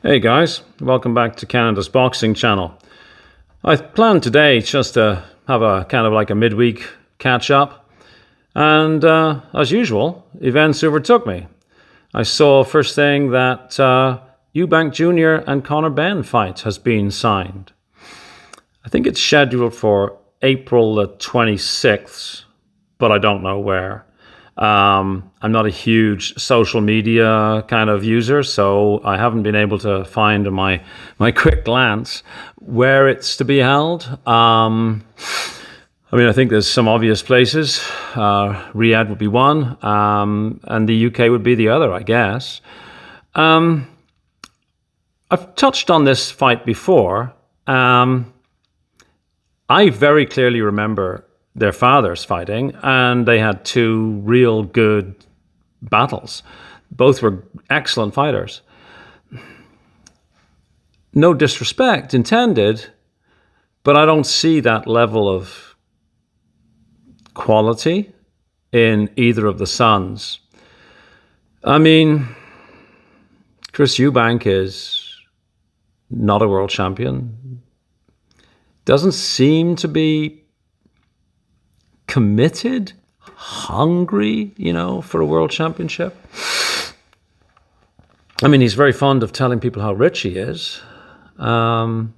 Hey guys, welcome back to Canada's boxing channel. I planned today just to have a kind of like a midweek catch up, and as usual, events overtook me. I saw first thing that Eubank Jr and Eubank Benn fight has been signed. I think it's scheduled for April the 26th, but I don't know where. I'm not a huge social media kind of user, so I haven't been able to find in my quick glance where it's to be held. I think there's some obvious places. Riyadh would be one, and the UK would be the other, I guess. I've touched on this fight before. I very clearly remember their fathers fighting, and they had two real good battles. Both were excellent fighters. No disrespect intended, but I don't see that level of quality in either of the sons. I mean, Chris Eubank is not a world champion. Doesn't seem to be committed, hungry, for a world championship. I mean, he's very fond of telling people how rich he is. And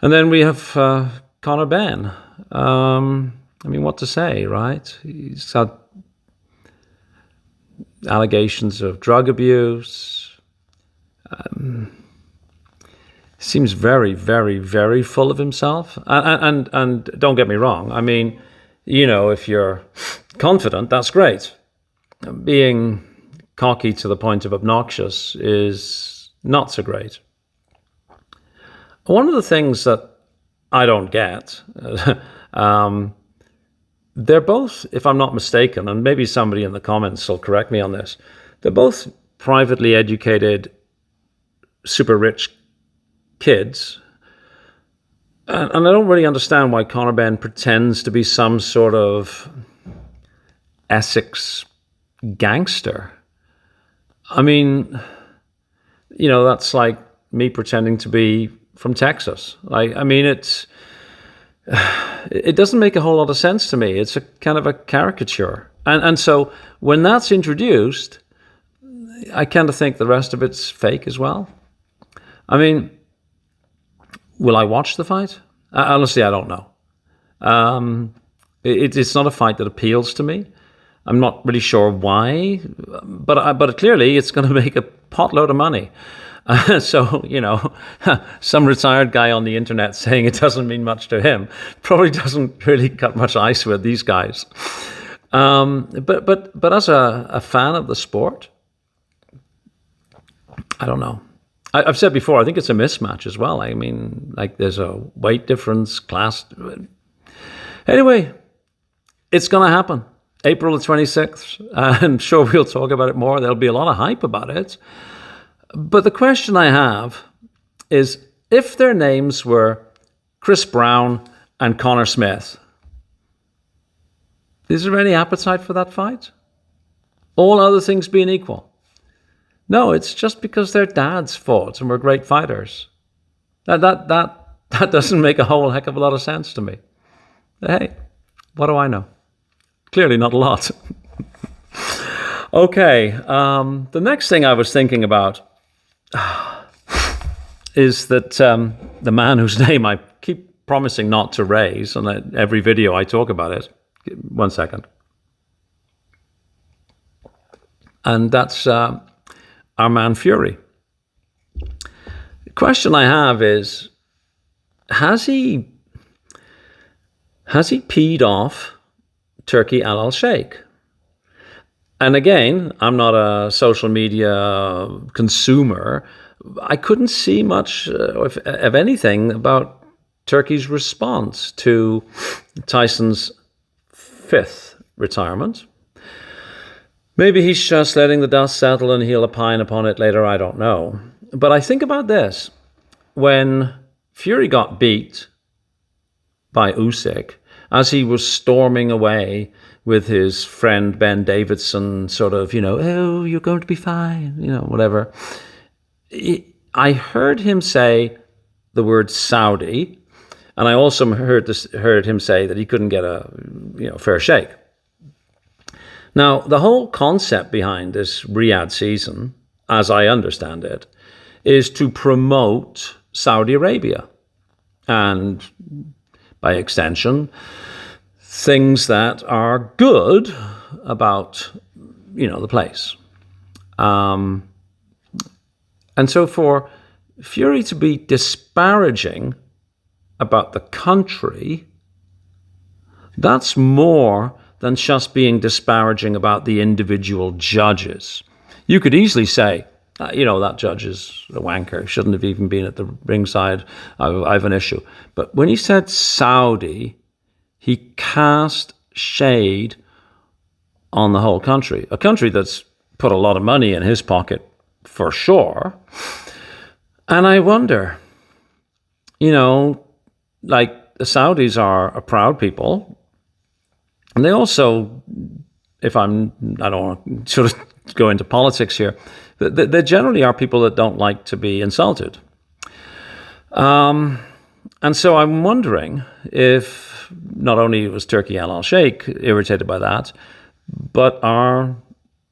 then we have Eubank Benn. What to say, right? He's had allegations of drug abuse. Seems very, very, very full of himself. And don't get me wrong. I mean, if you're confident, that's great. Being cocky to the point of obnoxious is not so great. One of the things that I don't get, they're both, if I'm not mistaken, and maybe somebody in the comments will correct me on this, they're both privately educated, super rich kids, and I don't really understand why Eubank Benn pretends to be some sort of Essex gangster. I mean, that's like me pretending to be from Texas. It doesn't make a whole lot of sense to me. It's a kind of a caricature, and so when that's introduced, I kind of think the rest of it's fake as well. I mean, will I watch the fight? Honestly, I don't know. It's not a fight that appeals to me. I'm not really sure why, but clearly it's going to make a potload of money. So, some retired guy on the internet saying it doesn't mean much to him probably doesn't really cut much ice with these guys. But as a fan of the sport, I don't know. I've said before, I think it's a mismatch as well. I mean, there's a weight difference, class. Anyway, it's going to happen. April the 26th. I'm sure we'll talk about it more. There'll be a lot of hype about it. But the question I have is, if their names were Chris Brown and Connor Smith, is there any appetite for that fight? All other things being equal. No, it's just because their dads fought and were great fighters. That doesn't make a whole heck of a lot of sense to me. Hey, what do I know? Clearly not a lot. Okay, the next thing I was thinking about is that the man whose name I keep promising not to raise, and every video I talk about it. 1 second. And that's our man Fury. The question I have is, has he peed off Turki al-Sheikh? And again, I'm not a social media consumer. I couldn't see much of anything about Turkey's response to Tyson's 5th retirement. Maybe he's just letting the dust settle and he'll opine upon it later, I don't know. But I think about this. When Fury got beat by Usyk, as he was storming away with his friend Ben Davidson, sort of, oh, you're going to be fine, whatever. I heard him say the word Saudi, and I also heard him say that he couldn't get a fair shake. Now, the whole concept behind this Riyadh season, as I understand it, is to promote Saudi Arabia and, by extension, things that are good about the place. And so for Fury to be disparaging about the country, that's more than just being disparaging about the individual judges. You could easily say, that judge is a wanker, shouldn't have even been at the ringside, I have an issue. But when he said Saudi, he cast shade on the whole country, a country that's put a lot of money in his pocket for sure. And I wonder, like the Saudis are a proud people, and they also, I don't want to sort of go into politics here, they generally are people that don't like to be insulted. And so I'm wondering if not only was Turki Al Sheikh irritated by that, but are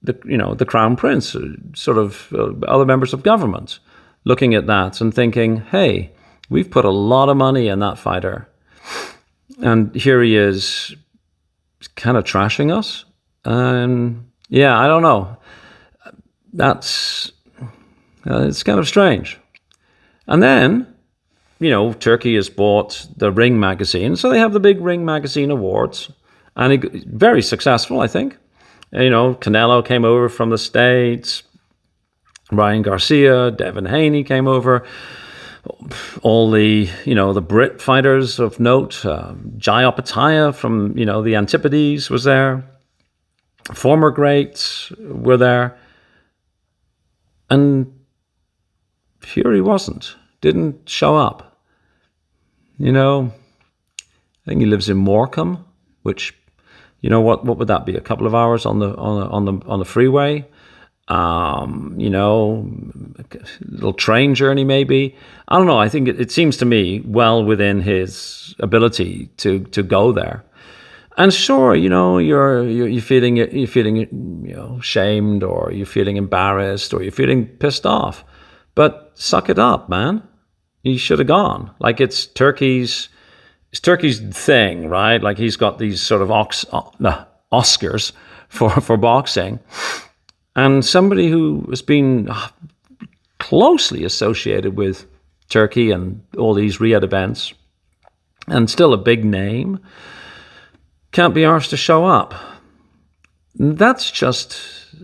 the Crown Prince, sort of other members of government, looking at that and thinking, hey, we've put a lot of money in that fighter, and here he is kind of trashing us. I don't know. It's kind of strange. And then, Turkey has bought the Ring magazine, so they have the big Ring magazine awards, and very successful, I think. Canelo came over from the States, Ryan Garcia, Devin Haney came over, all the Brit fighters of note, Jai Opataya from, the Antipodes was there, former greats were there, and Fury didn't show up. I think he lives in Morecambe, which, what would that be? A couple of hours on the freeway. Little train journey maybe. I don't know. I think it seems to me well within his ability to go there. And sure, you're feeling shamed, or you're feeling embarrassed, or you're feeling pissed off. But suck it up, man. He should have gone. Like it's Turkey's thing, right? Like he's got these sort of Oscars for boxing. And somebody who has been closely associated with Turkey and all these Riyadh events, and still a big name, can't be arsed to show up. That's just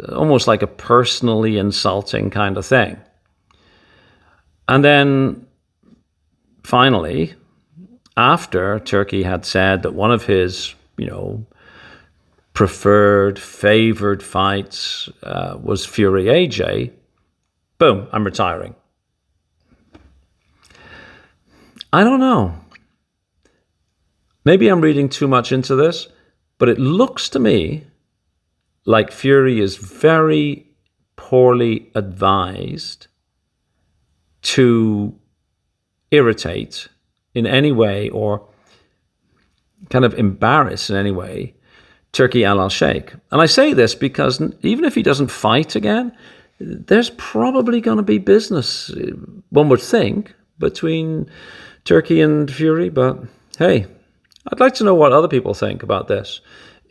almost like a personally insulting kind of thing. And then finally, after Turkey had said that one of his, preferred, favored fights was Fury AJ, boom, I'm retiring. I don't know. Maybe I'm reading too much into this, but it looks to me like Fury is very poorly advised to irritate in any way or kind of embarrass in any way Turki Al Sheikh. And I say this because even if he doesn't fight again, there's probably going to be business, one would think, between Turkey and Fury. But hey, I'd like to know what other people think about this.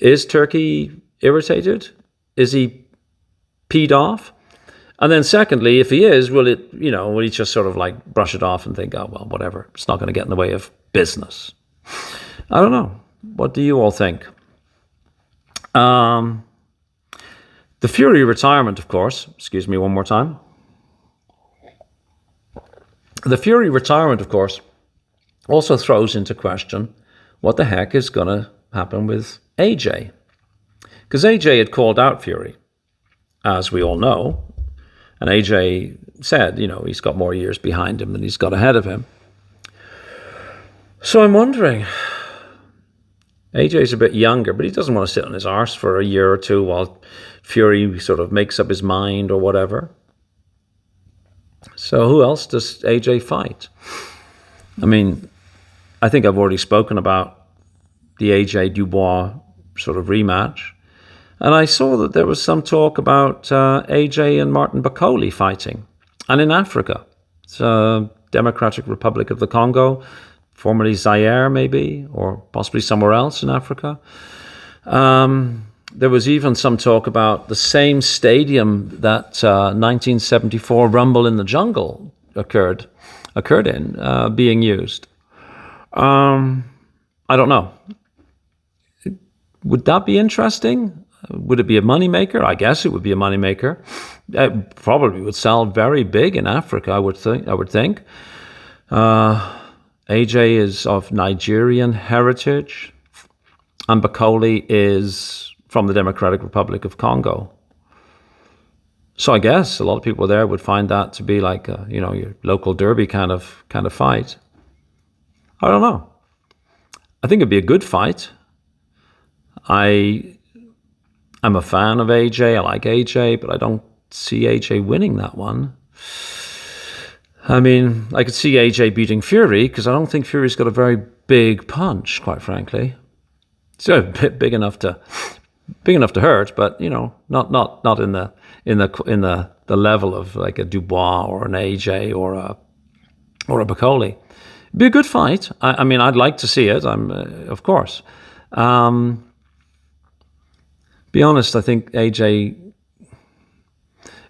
Is Turkey irritated? Is he peed off? And then secondly, if he is, will he just sort of like brush it off and think, oh, well, whatever. It's not going to get in the way of business. I don't know. What do you all think? The Fury retirement, of course, excuse me one more time. The Fury retirement, of course, also throws into question what the heck is going to happen with AJ. Because AJ had called out Fury, as we all know. And AJ said, he's got more years behind him than he's got ahead of him. So I'm wondering, AJ's a bit younger, but he doesn't want to sit on his arse for a year or two while Fury sort of makes up his mind or whatever. So who else does AJ fight? I mean, I think I've already spoken about the AJ Dubois sort of rematch. And I saw that there was some talk about AJ and Martin Bakole fighting. And in Africa, it's Democratic Republic of the Congo, formerly Zaire maybe, or possibly somewhere else in Africa. There was even some talk about the same stadium that 1974 Rumble in the Jungle occurred in being used. I don't know. Would that be interesting? Would it be a moneymaker? I guess it would be a moneymaker. It probably would sell very big in Africa, I would think. AJ is of Nigerian heritage, and Bakole is from the Democratic Republic of Congo. So I guess a lot of people there would find that to be like a, your local derby kind of fight. I don't know. I think it'd be a good fight. I'm a fan of AJ. I like AJ, but I don't see AJ winning that one. I mean, I could see AJ beating Fury because I don't think Fury's got a very big punch, quite frankly. It's a bit big enough to hurt, but not in the level of like a Dubois or an AJ or a Bakole. It'd be a good fight. I mean, I'd like to see it. Of course. Be honest, I think AJ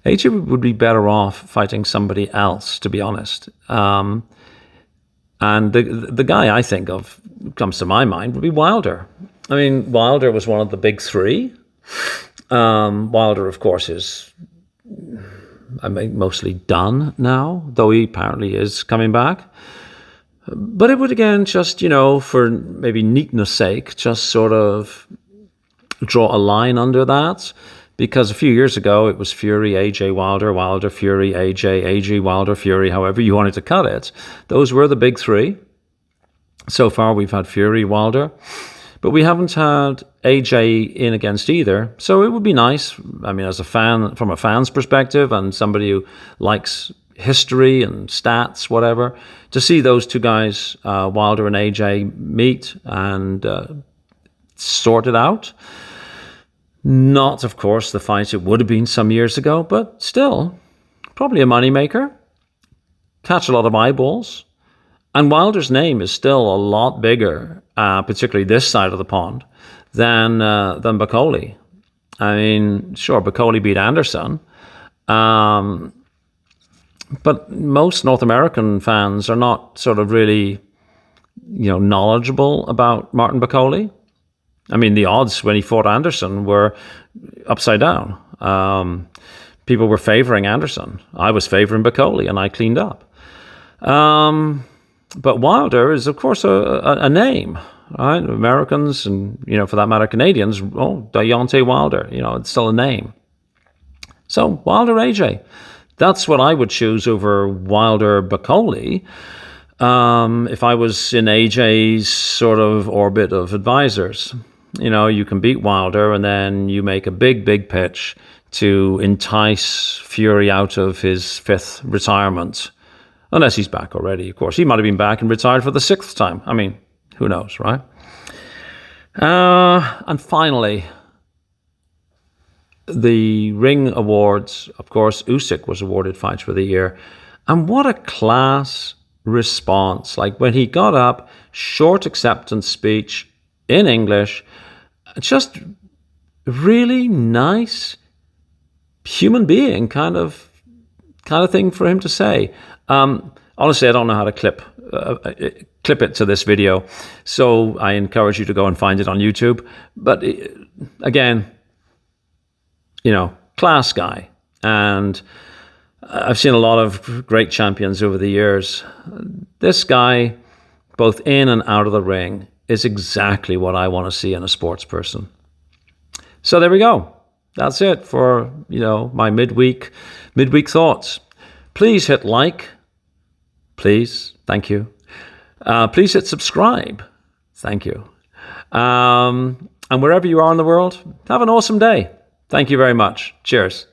would be better off fighting somebody else, to be honest. And the guy I think of, comes to my mind, would be Wilder. I mean, Wilder was one of the big three. Wilder, of course, is mostly done now, though he apparently is coming back. But it would, again, just, for maybe neatness sake, just sort of draw a line under that. Because a few years ago, it was Fury, AJ, Wilder, Wilder, Fury, AJ, Wilder, Fury, however you wanted to cut it. Those were the big three. So far, we've had Fury, Wilder, but we haven't had AJ in against either. So it would be nice, I mean, as a fan, from a fan's perspective, and somebody who likes history and stats, whatever, to see those two guys, Wilder and AJ, meet and sort it out. Not, of course, the fight it would have been some years ago, but still, probably a moneymaker. Catch a lot of eyeballs. And Wilder's name is still a lot bigger, particularly this side of the pond, than Bakole. I mean, sure, Bakole beat Anderson, but most North American fans are not sort of really, knowledgeable about Martin Bakole. I mean, the odds when he fought Anderson were upside down. People were favoring Anderson. I was favoring Bakole, and I cleaned up. But Wilder is, of course, a name, right? Americans and, for that matter, Canadians, Deontay Wilder, it's still a name. So Wilder, AJ, that's what I would choose over Wilder, Bakole. If I was in AJ's sort of orbit of advisors. You can beat Wilder and then you make a big, big pitch to entice Fury out of his fifth retirement. Unless he's back already, of course. He might have been back and retired for the sixth time. I mean, who knows, right? And finally, the Ring Awards. Of course, Usyk was awarded Fight for the Year. And what a class response. Like when he got up, short acceptance speech in English, just really nice human being kind of thing for him to say. Honestly, I don't know how to clip it to this video, so I encourage you to go and find it on YouTube. But again, class guy, and I've seen a lot of great champions over the years. This guy, both in and out of the ring, is exactly what I want to see in a sports person. So there we go. That's it for, my midweek thoughts. Please hit like. Please. Thank you. Please hit subscribe. Thank you. And wherever you are in the world, have an awesome day. Thank you very much. Cheers.